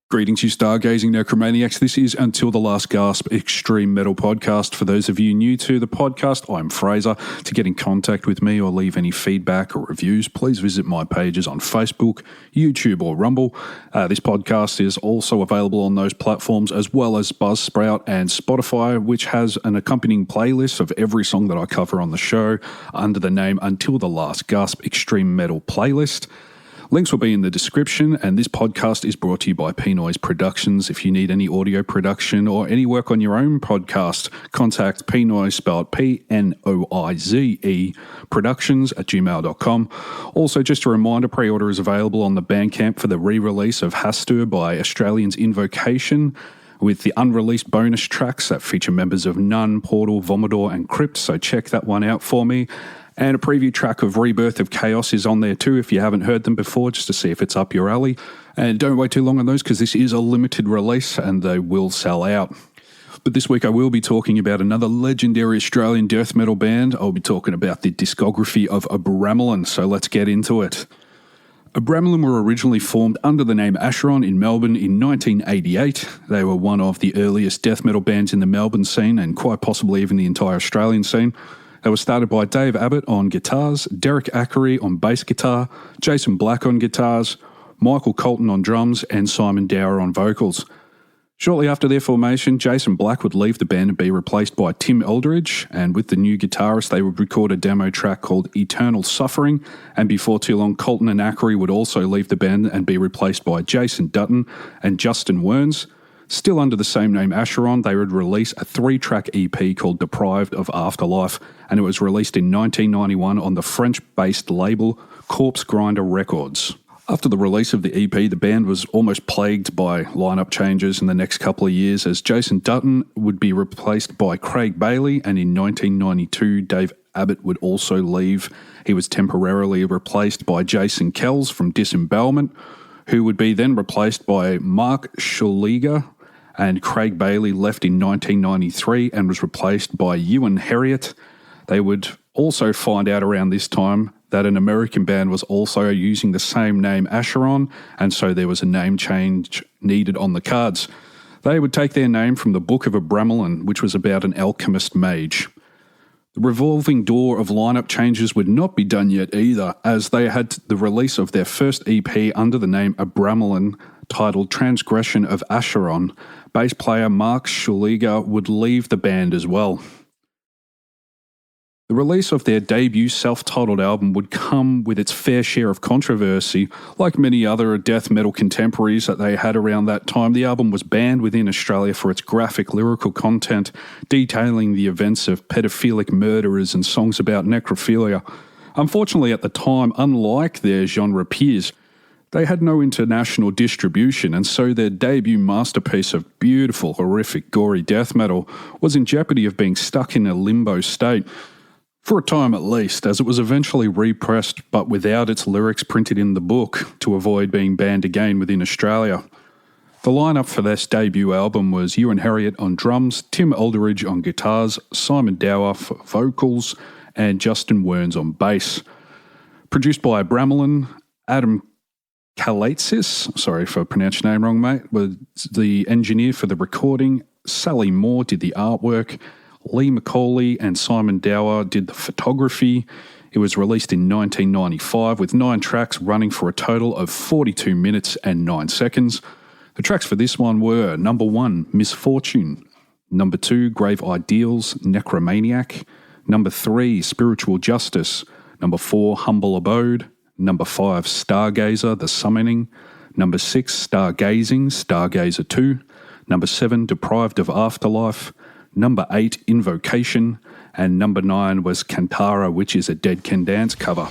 Greetings, you stargazing necromaniacs. This is Until the Last Gasp Extreme Metal Podcast. For those of you new to the podcast, I'm Fraser. To get in contact with me or leave any feedback or reviews, please visit my pages on Facebook, YouTube or Rumble. This podcast is also available on those platforms as well as Buzzsprout and Spotify, which has an accompanying playlist of every song that I cover on the show under the name Until the Last Gasp Extreme Metal Playlist. Links will be in the description, and this podcast is brought to you by P-Noise Productions. If you need any audio production or any work on your own podcast, contact P-Noise, spelled P-N-O-I-Z-E, productions@gmail.com. Also, just a reminder, pre-order is available on the Bandcamp for the re-release of Apsû by Australians Invocation, with the unreleased bonus tracks that feature members of Nun, Portal, Vomidor, and Crypt, so check that one out for me. And a preview track of Rebirth of Chaos is on there too if you haven't heard them before, just to see if it's up your alley. And don't wait too long on those because this is a limited release and they will sell out. But this week I will be talking about another legendary Australian death metal band. I'll be talking about the discography of Abramelin, so let's get into it. Abramelin were originally formed under the name Acheron in Melbourne in 1988. They were one of the earliest death metal bands in the Melbourne scene and quite possibly even the entire Australian scene. They were started by Dave Abbott on guitars, Derek Ackery on bass guitar, Jason Black on guitars, Michael Colton on drums, and Simon Dower on vocals. Shortly after their formation, Jason Black would leave the band and be replaced by Tim Eldridge, and with the new guitarist they would record a demo track called Eternal Suffering, and before too long Colton and Ackery would also leave the band and be replaced by Jason Dutton and Justin Werns. Still under the same name Acheron, they would release a 3-track EP called Deprived of Afterlife, and it was released in 1991 on the French-based label Corpse Grinder Records. After the release of the EP, the band was almost plagued by lineup changes in the next couple of years, as Jason Dutton would be replaced by Craig Bailey, and in 1992 Dave Abbott would also leave. He was temporarily replaced by Jason Kells from Disembowelment, who would be then replaced by Mark Schuliger, and Craig Bailey left in 1993 and was replaced by Ewan Herriot. They would also find out around this time that an American band was also using the same name Acheron, and so there was a name change needed on the cards. They would take their name from the Book of Abramelin, which was about an alchemist mage. The revolving door of lineup changes would not be done yet either, as they had the release of their first EP under the name Abramelin, titled Transgression of Acheron. Bass player Mark Schuliger would leave the band as well. The release of their debut self-titled album would come with its fair share of controversy. Like many other death metal contemporaries that they had around that time, the album was banned within Australia for its graphic lyrical content, detailing the events of pedophilic murderers and songs about necrophilia. Unfortunately, at the time, unlike their genre peers, they had no international distribution, and so their debut masterpiece of beautiful, horrific, gory death metal was in jeopardy of being stuck in a limbo state. For a time at least, as it was eventually repressed but without its lyrics printed in the book to avoid being banned again within Australia. The lineup for this debut album was Ewan Herriot on drums, Tim Eldridge on guitars, Simon Dower for vocals, and Justin Werns on bass. Produced by Abramelin, Adam Kalatsis, sorry if I pronounced your name wrong, mate, was the engineer for the recording. Sally Moore did the artwork. Lee McCauley and Simon Dower did the photography. It was released in 1995 with 9 tracks running for a total of 42 minutes and 9 seconds. The tracks for this one were number 1, Misfortune, number 2, Grave Ideals, Necromaniac, number 3, Spiritual Justice, number 4, Humble Abode, number 5, Stargazer, The Summoning, number 6, Stargazing, Stargazer 2, number 7, Deprived of Afterlife, number 8, Invocation, and number 9 was Kantara, which is a Dead Can Dance cover.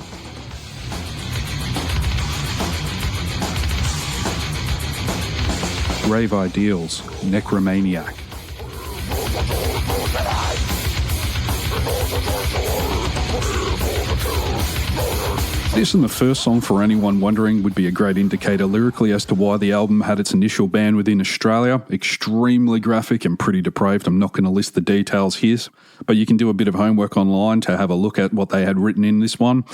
Rave Ideals, Necromaniac. This and the first song, for anyone wondering, would be a great indicator lyrically as to why the album had its initial ban within Australia. Extremely graphic and pretty depraved. I'm not going to list the details here, but you can do a bit of homework online to have a look at what they had written in this one.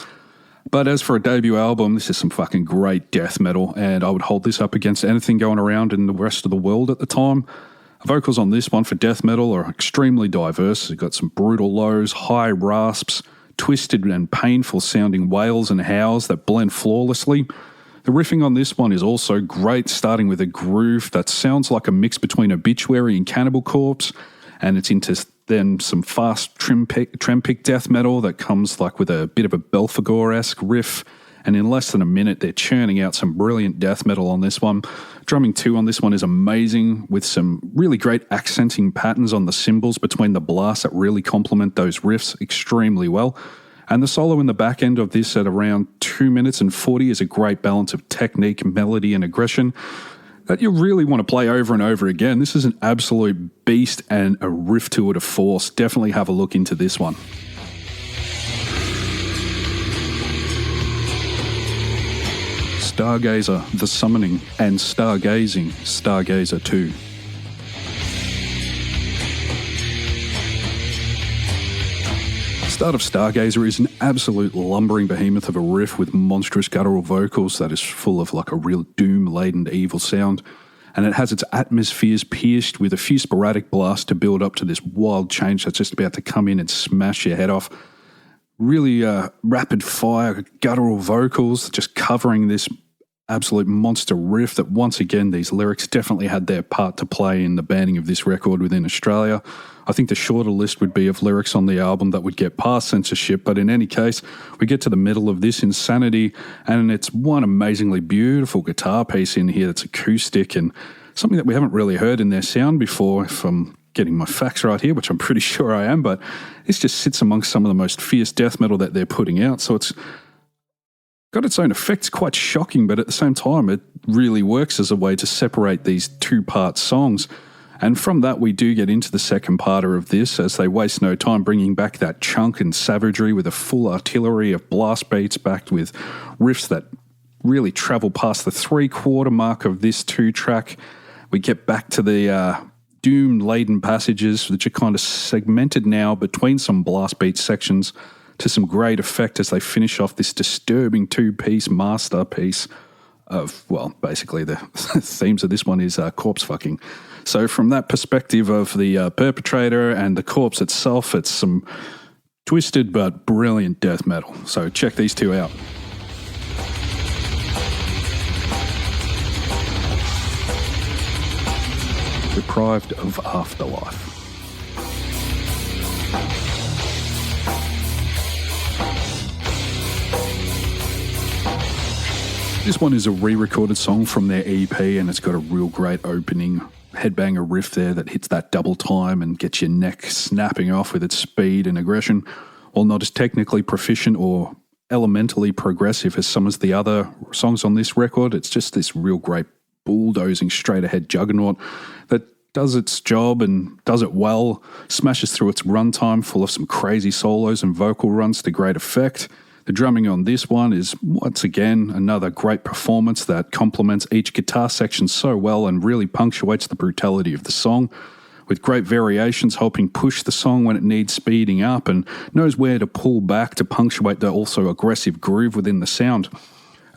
But as for a debut album, this is some fucking great death metal, and I would hold this up against anything going around in the rest of the world at the time. Vocals on this one for death metal are extremely diverse. You've got some brutal lows, high rasps, twisted and painful sounding wails and howls that blend flawlessly. The riffing on this one is also great, starting with a groove that sounds like a mix between Obituary and Cannibal Corpse, and it's into then some fast trempic death metal that comes like with a bit of a Belphegor-esque riff, and in less than a minute they're churning out some brilliant death metal on this one. Drumming too on this one is amazing, with some really great accenting patterns on the cymbals between the blasts that really complement those riffs extremely well. And the solo in the back end of this at around 2 minutes and 40 is a great balance of technique, melody and aggression that you really want to play over and over again. This is an absolute beast and a riff tour de force. Definitely have a look into this one. Stargazer, The Summoning, and Stargazing, Stargazer 2. Start of Stargazer is an absolute lumbering behemoth of a riff with monstrous guttural vocals that is full of like a real doom-laden evil sound, and it has its atmospheres pierced with a few sporadic blasts to build up to this wild change that's just about to come in and smash your head off. Really rapid-fire guttural vocals just covering this absolute monster riff that, once again, these lyrics definitely had their part to play in the banning of this record within Australia. I think the shorter list would be of lyrics on the album that would get past censorship, but in any case, we get to the middle of this insanity, and it's one amazingly beautiful guitar piece in here that's acoustic and something that we haven't really heard in their sound before, if I'm getting my facts right here, which I'm pretty sure I am, but this just sits amongst some of the most fierce death metal that they're putting out, so it's got its own effects, quite shocking, but at the same time, it really works as a way to separate these two-part songs. And from that, we do get into the second parter of this, as they waste no time bringing back that chunk and savagery with a full artillery of blast beats backed with riffs that really travel past the three-quarter mark of this two-track. We get back to the doom-laden passages, which are kind of segmented now between some blast beat sections, to some great effect as they finish off this disturbing two-piece masterpiece of, well, basically the themes of this one is corpse fucking. So from that perspective of the perpetrator and the corpse itself, it's some twisted but brilliant death metal. So check these two out. Deprived of Afterlife. This one is a re-recorded song from their EP, and it's got a real great opening headbanger riff there that hits that double time and gets your neck snapping off with its speed and aggression. While not as technically proficient or elementally progressive as some of the other songs on this record, it's just this real great bulldozing straight-ahead juggernaut that does its job and does it well, smashes through its runtime full of some crazy solos and vocal runs to great effect. The drumming on this one is, once again, another great performance that complements each guitar section so well and really punctuates the brutality of the song, with great variations helping push the song when it needs speeding up and knows where to pull back to punctuate the also aggressive groove within the sound.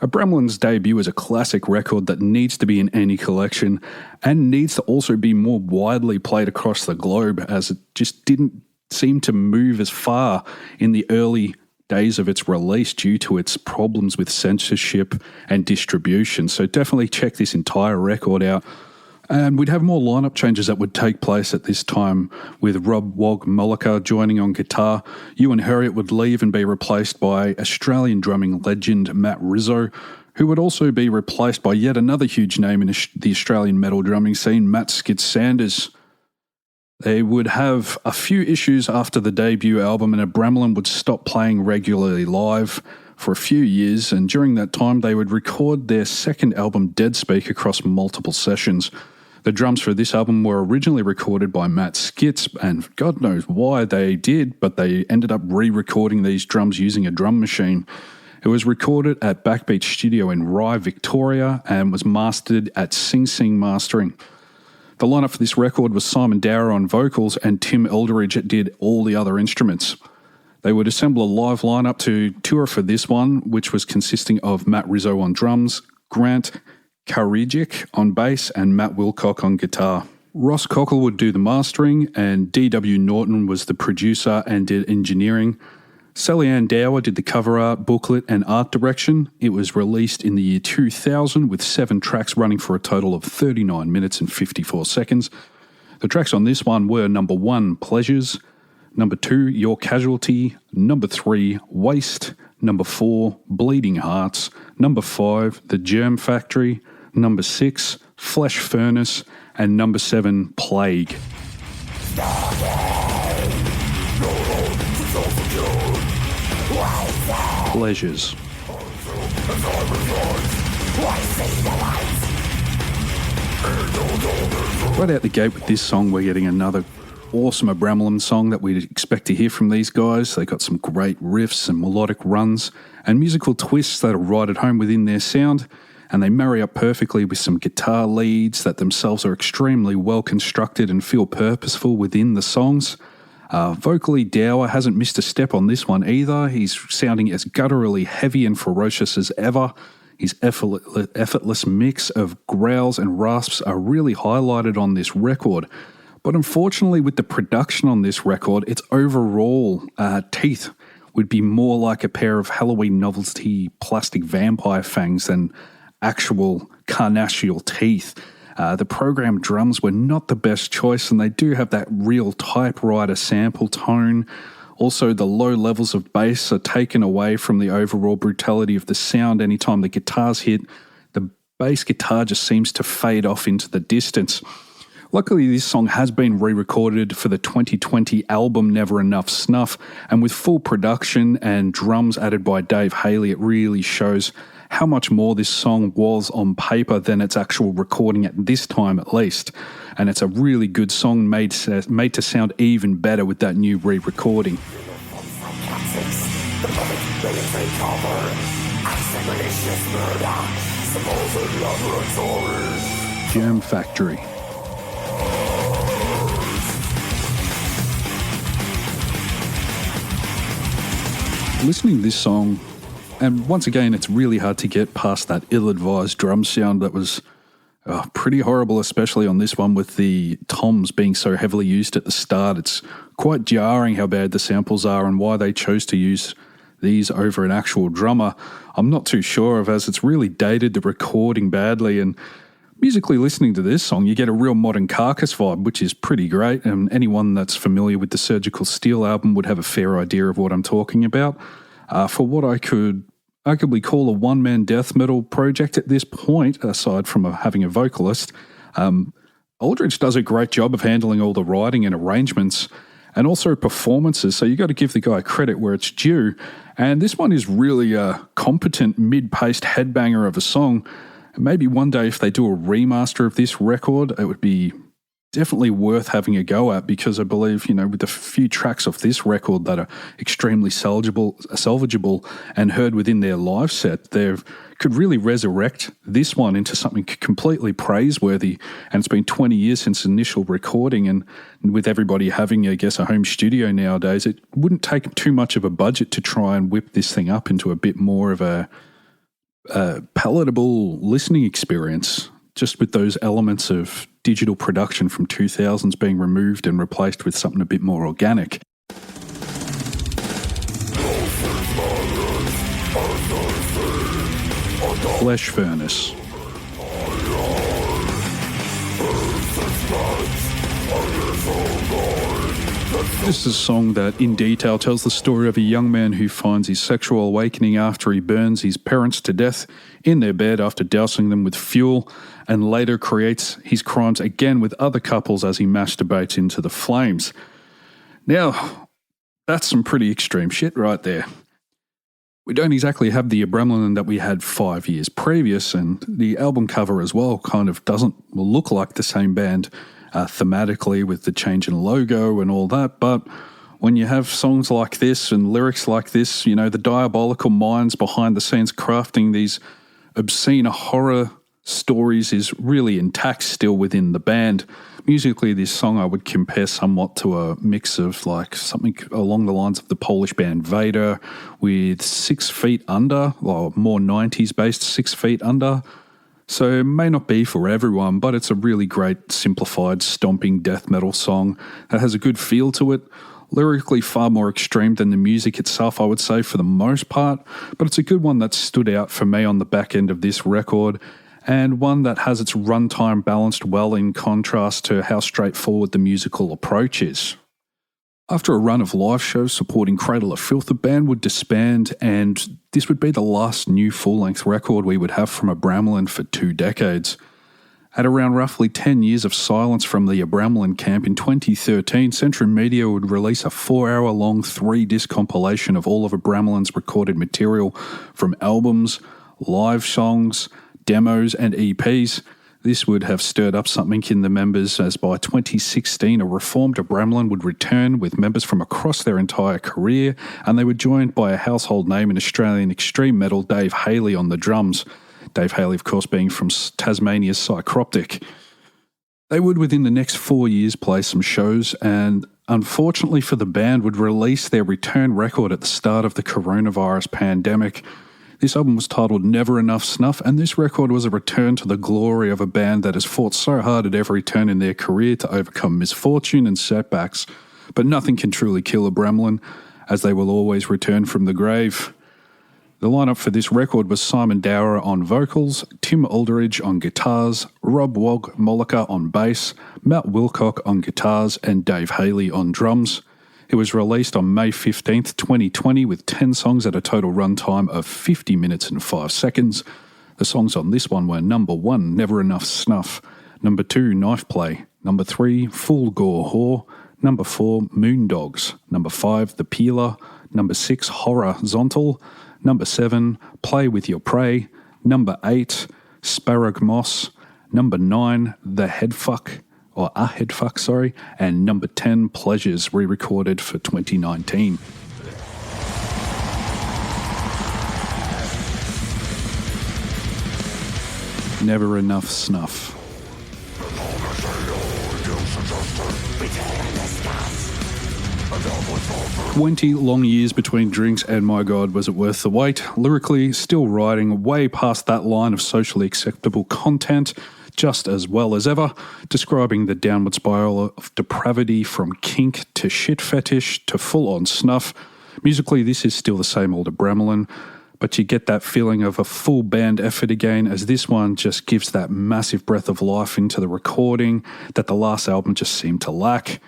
Abramelin's debut is a classic record that needs to be in any collection and needs to also be more widely played across the globe, as it just didn't seem to move as far in the early days of its release due to its problems with censorship and distribution. So definitely check this entire record out. And we'd have more lineup changes that would take place at this time, with Rob Wog-Mollica joining on guitar. Ewan Herriot would leave and be replaced by Australian drumming legend Matt Rizzo, who would also be replaced by yet another huge name in the Australian metal drumming scene, Matt Skid Sanders. They would have a few issues after the debut album, and Abramelin would stop playing regularly live for a few years, and during that time they would record their second album, Dead Speak, across multiple sessions. The drums for this album were originally recorded by Matt Skitz, and God knows why they did, but they ended up re-recording these drums using a drum machine. It was recorded at Backbeat Studio in Rye, Victoria, and was mastered at Sing Sing Mastering. The lineup for this record was Simon Dower on vocals and Tim Eldridge did all the other instruments. They would assemble a live lineup to tour for this one, which was consisting of Matt Rizzo on drums, Grant Karijic on bass, and Matt Wilcock on guitar. Ross Cockle would do the mastering, and D.W. Norton was the producer and did engineering. Sally Ann Dower did the cover art, booklet, and art direction. It was released in the year 2000 with 7 tracks running for a total of 39 minutes and 54 seconds. The tracks on this one were number 1, Pleasures, number 2, Your Casualty, number 3, Waste, number 4, Bleeding Hearts, number 5, The Germ Factory, number 6, Flesh Furnace, and number 7, Plague. Pleasures. Right out the gate with this song, we're getting another awesome Abramelin song that we'd expect to hear from these guys. They got some great riffs and melodic runs and musical twists that are right at home within their sound, and they marry up perfectly with some guitar leads that themselves are extremely well constructed and feel purposeful within the songs. Vocally, Dower hasn't missed a step on this one either. He's sounding as gutturally heavy and ferocious as ever. His effortless mix of growls and rasps are really highlighted on this record. But unfortunately, with the production on this record, its overall teeth would be more like a pair of Halloween novelty plastic vampire fangs than actual carnassial teeth. The programmed drums were not the best choice, and they do have that real typewriter sample tone. Also, the low levels of bass are taken away from the overall brutality of the sound. Anytime the guitars hit, the bass guitar just seems to fade off into the distance. Luckily, this song has been re-recorded for the 2020 album Never Enough Snuff, and with full production and drums added by Dave Haley, it really shows how much more this song was on paper than its actual recording at this time at least. And it's a really good song made to sound even better with that new re-recording. Germ Factory. Listening to this song, and once again, it's really hard to get past that ill-advised drum sound that was pretty horrible, especially on this one with the toms being so heavily used at the start. It's quite jarring how bad the samples are and why they chose to use these over an actual drummer. I'm not too sure of, as it's really dated the recording badly, and musically listening to this song, you get a real Modern Carcass vibe, which is pretty great, and anyone that's familiar with the Surgical Steel album would have a fair idea of what I'm talking about. For what I could arguably call a one-man death metal project at this point, aside from having a vocalist, Aldridge does a great job of handling all the writing and arrangements and also performances, so you got to give the guy credit where it's due. And this one is really a competent mid-paced headbanger of a song. Maybe one day if they do a remaster of this record, it would be definitely worth having a go at, because I believe, with the few tracks off this record that are extremely salvageable and heard within their live set, they could really resurrect this one into something completely praiseworthy. And it's been 20 years since initial recording, and with everybody having, I guess, a home studio nowadays, it wouldn't take too much of a budget to try and whip this thing up into a bit more of a palatable listening experience, just with those elements of digital production from 2000s being removed and replaced with something a bit more organic. Flesh Furnace. This is a song that in detail tells the story of a young man who finds his sexual awakening after he burns his parents to death in their bed after dousing them with fuel, and later creates his crimes again with other couples as he masturbates into the flames. Now, that's some pretty extreme shit right there. We don't exactly have the Abramelin that we had 5 years previous, and the album cover as well kind of doesn't look like the same band thematically with the change in logo and all that, but when you have songs like this and lyrics like this, you know, the diabolical minds behind the scenes crafting these obscene horror stories is really intact still within the band. Musically, this song I would compare somewhat to a mix of like something along the lines of the Polish band Vader with 6 Feet Under, or more 90s based 6 Feet Under. So it may not be for everyone, but it's a really great simplified stomping death metal song that has a good feel to it. Lyrically far more extreme than the music itself, I would say, for the most part, but it's a good one that stood out for me on the back end of this record, and one that has its runtime balanced well in contrast to how straightforward the musical approach is. After a run of live shows supporting Cradle of Filth, the band would disband, and this would be the last new full-length record we would have from Abramelin for 2 decades. At around roughly 10 years of silence from the Abramelin camp in 2013, Centrum Media would release a 4-hour-long 3-disc compilation of all of Abramelin's recorded material from albums, live songs, demos and EPs. This would have stirred up something in the members, as by 2016 a reformed Abramelin would return with members from across their entire career, and they were joined by a household name in Australian extreme metal, Dave Haley, on the drums. Dave Haley, of course, being from Tasmania's Psychroptic. They would, within the next 4 years, play some shows, and unfortunately for the band, would release their return record at the start of the coronavirus pandemic. This album was titled Never Enough Snuff, and this record was a return to the glory of a band that has fought so hard at every turn in their career to overcome misfortune and setbacks. But nothing can truly kill Abramelin, as they will always return from the grave. The lineup for this record was Simon Dower on vocals, Tim Aldridge on guitars, Rob Wog Mollica on bass, Matt Wilcock on guitars, and Dave Haley on drums. It was released on May 15th, 2020 with 10 songs at a total runtime of 50 minutes and 5 seconds. The songs on this one were number 1, Never Enough Snuff, number 2, Knife Play, number 3, Full Gore Whore, number 4, Moondogs, number 5, The Peeler, number 6, Horizontal, number 7, Play With Your Prey, number 8, Sparagmos, number 9, The Headfuck, or A Headfuck, sorry, and number 10, Pleasures, re-recorded for 2019. Never Enough Snuff. 20 long years between drinks, and my God, was it worth the wait. Lyrically, still riding way past that line of socially acceptable content, just as well as ever, describing the downward spiral of depravity from kink to shit fetish to full-on snuff. Musically, this is still the same old Abramelin, but you get that feeling of a full band effort again, as this one just gives that massive breath of life into the recording that the last album just seemed to lack.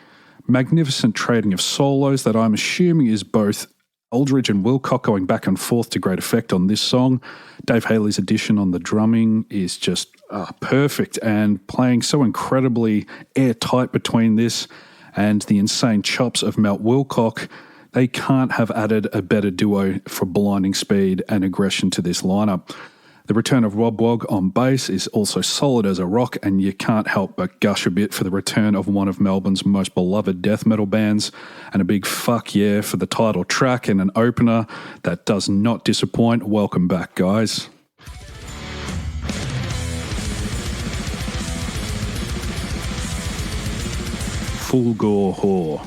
Magnificent trading of solos that I'm assuming is both Aldridge and Wilcock going back and forth to great effect on this song. Dave Haley's addition on the drumming is just perfect, and playing so incredibly airtight between this and the insane chops of Matt Wilcock. They can't have added a better duo for blinding speed and aggression to this lineup. The return of Rob Wog on bass is also solid as a rock, and you can't help but gush a bit for the return of one of Melbourne's most beloved death metal bands, and a big fuck yeah for the title track and an opener that does not disappoint. Welcome back, guys. Full Gore Whore.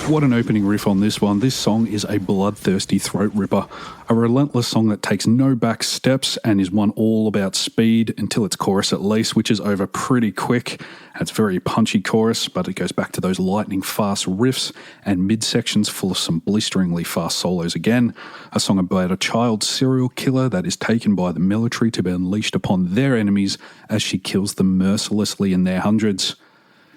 What an opening riff on this one. This song is a bloodthirsty throat ripper, a relentless song that takes no back steps and is one all about speed until its chorus at least, which is over pretty quick. It's a very punchy chorus, but it goes back to those lightning fast riffs and midsections full of some blisteringly fast solos again. A song about a child serial killer that is taken by the military to be unleashed upon their enemies as she kills them mercilessly in their hundreds.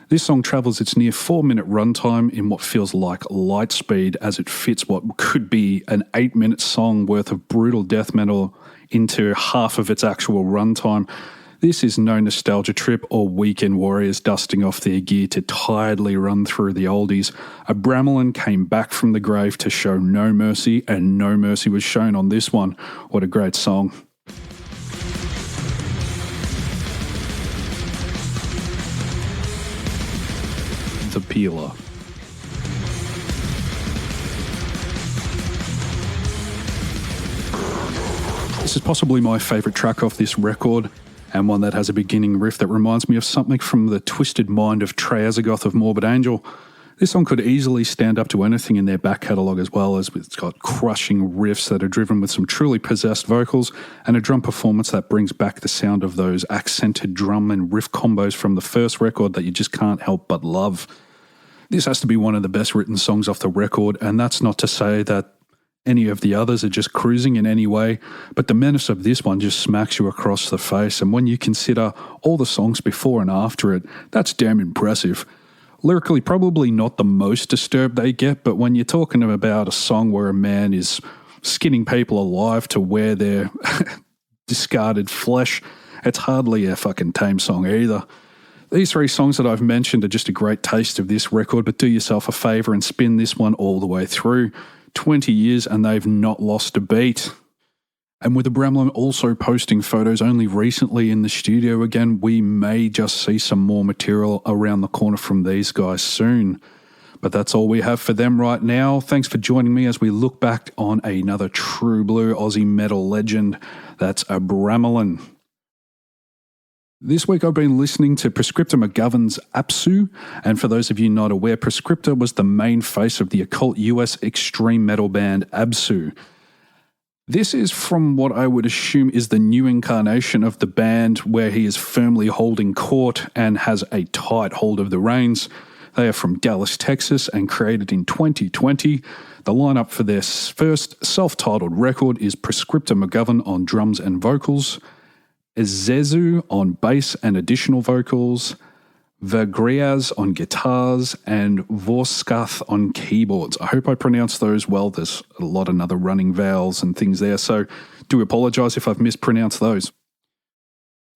This song travels its near 4-minute runtime in what feels like light speed, as it fits what could be an 8-minute song worth of brutal death metal into half of its actual runtime. This is no nostalgia trip or weekend warriors dusting off their gear to tiredly run through the oldies. Abramelin came back from the grave to show no mercy, and no mercy was shown on this one. What a great song. The Peeler. This is possibly my favourite track off this record, and one that has a beginning riff that reminds me of something from the twisted mind of Trey Azagoth of Morbid Angel. This song could easily stand up to anything in their back catalogue as well, as it's got crushing riffs that are driven with some truly possessed vocals and a drum performance that brings back the sound of those accented drum and riff combos from the first record that you just can't help but love. This has to be one of the best written songs off the record, and that's not to say that any of the others are just cruising in any way, but the menace of this one just smacks you across the face, and when you consider all the songs before and after it, that's damn impressive. Lyrically, probably not the most disturbed they get, but when you're talking about a song where a man is skinning people alive to wear their discarded flesh, it's hardly a fucking tame song either. These three songs that I've mentioned are just a great taste of this record, but do yourself a favour and spin this one all the way through. 20 years and they've not lost a beat. And with Abramelin also posting photos only recently in the studio again, we may just see some more material around the corner from these guys soon. But that's all we have for them right now. Thanks for joining me as we look back on another true blue Aussie metal legend. That's Abramelin. This week I've been listening to Proscriptor Mcgovern's Apsû, and for those of you not aware, Proscriptor was the main face of the occult US extreme metal band Apsû. This is from what I would assume is the new incarnation of the band, where he is firmly holding court and has a tight hold of the reins. They are from Dallas, Texas, and created in 2020. The lineup for their first self-titled record is Proscriptor Mcgovern on drums and vocals, Azazu on bass and additional vocals, Vergriaz on guitars, and Vorskath on keyboards. I hope I pronounced those well. There's a lot of other running vowels and things there, so do apologise if I've mispronounced those.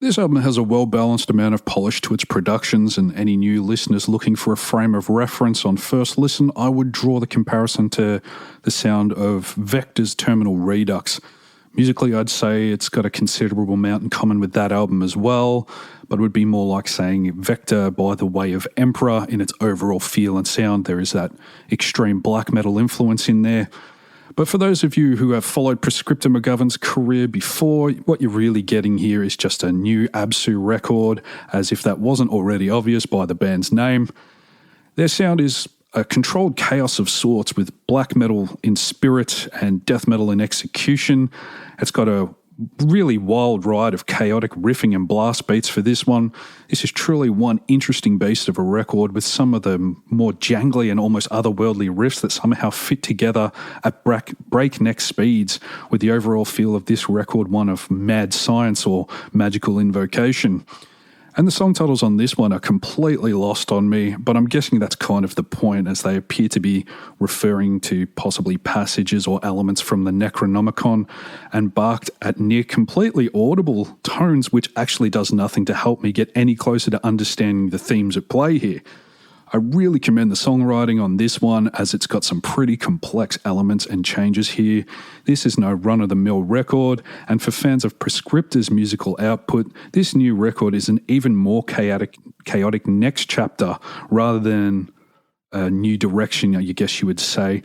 This album has a well-balanced amount of polish to its productions, and any new listeners looking for a frame of reference on first listen, I would draw the comparison to the sound of Vector's Terminal Redux. Musically, I'd say it's got a considerable amount in common with that album as well, but it would be more like saying Vector by the way of Emperor in its overall feel and sound. There is that extreme black metal influence in there. But for those of you who have followed Proscriptor Mcgovern's career before, what you're really getting here is just a new Apsû record, as if that wasn't already obvious by the band's name. Their sound is a controlled chaos of sorts, with black metal in spirit and death metal in execution. It's got a really wild ride of chaotic riffing and blast beats for this one. This is truly one interesting beast of a record, with some of the more jangly and almost otherworldly riffs that somehow fit together at breakneck speeds, with the overall feel of this record one of mad science or magical invocation. And the song titles on this one are completely lost on me, but I'm guessing that's kind of the point, as they appear to be referring to possibly passages or elements from the Necronomicon, and barked at near completely audible tones, which actually does nothing to help me get any closer to understanding the themes at play here. I really commend the songwriting on this one, as it's got some pretty complex elements and changes here. This is no run-of-the-mill record, and for fans of Proscriptor's musical output, this new record is an even more chaotic next chapter, rather than a new direction, I guess you would say.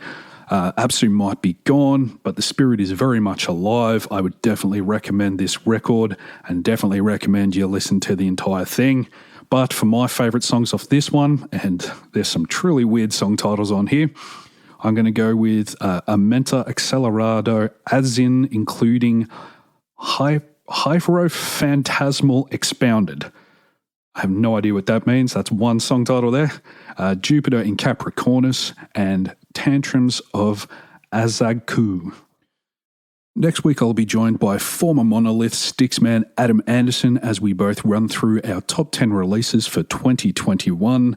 Apsû might be gone, but the spirit is very much alive. I would definitely recommend this record, and definitely recommend you listen to the entire thing. But for my favourite songs off this one, and there's some truly weird song titles on here, I'm going to go with Aumenta Accelerado, as in including Hyprophantasmal Expounded. I have no idea what that means. That's one song title there. Jupiter in Capricornus, and Tantrums of Azagku. Next week, I'll be joined by former Monolith Sticksman Adam Anderson as we both run through our top 10 releases for 2021.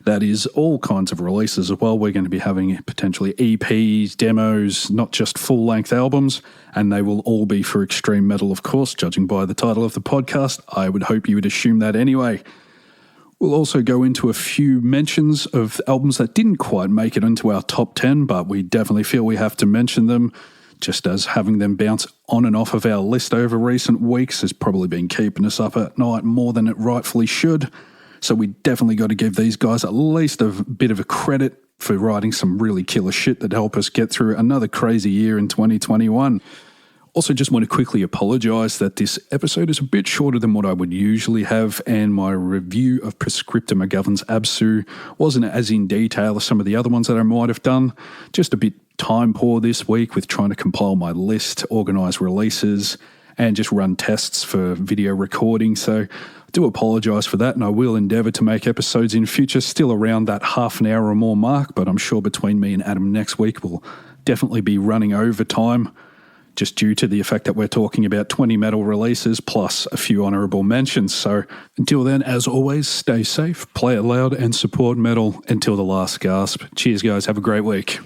That is all kinds of releases as well. We're going to be having potentially EPs, demos, not just full-length albums, and they will all be for extreme metal, of course, judging by the title of the podcast. I would hope you would assume that anyway. We'll also go into a few mentions of albums that didn't quite make it into our top 10, but we definitely feel we have to mention them, just as having them bounce on and off of our list over recent weeks has probably been keeping us up at night more than it rightfully should. So we definitely got to give these guys at least a bit of a credit for writing some really killer shit that help us get through another crazy year in 2021. Also, just want to quickly apologise that this episode is a bit shorter than what I would usually have, and my review of Proscriptor Mcgovern's Apsû wasn't as in detail as some of the other ones that I might have done. Just a bit time poor this week with trying to compile my list, organise releases, and just run tests for video recording. So I do apologise for that, and I will endeavour to make episodes in future still around that half an hour or more mark, but I'm sure between me and Adam next week we'll definitely be running over time, just due to the effect that we're talking about 20 metal releases plus a few honourable mentions. So until then, as always, stay safe, play it loud, and support metal until the last gasp. Cheers, guys. Have a great week.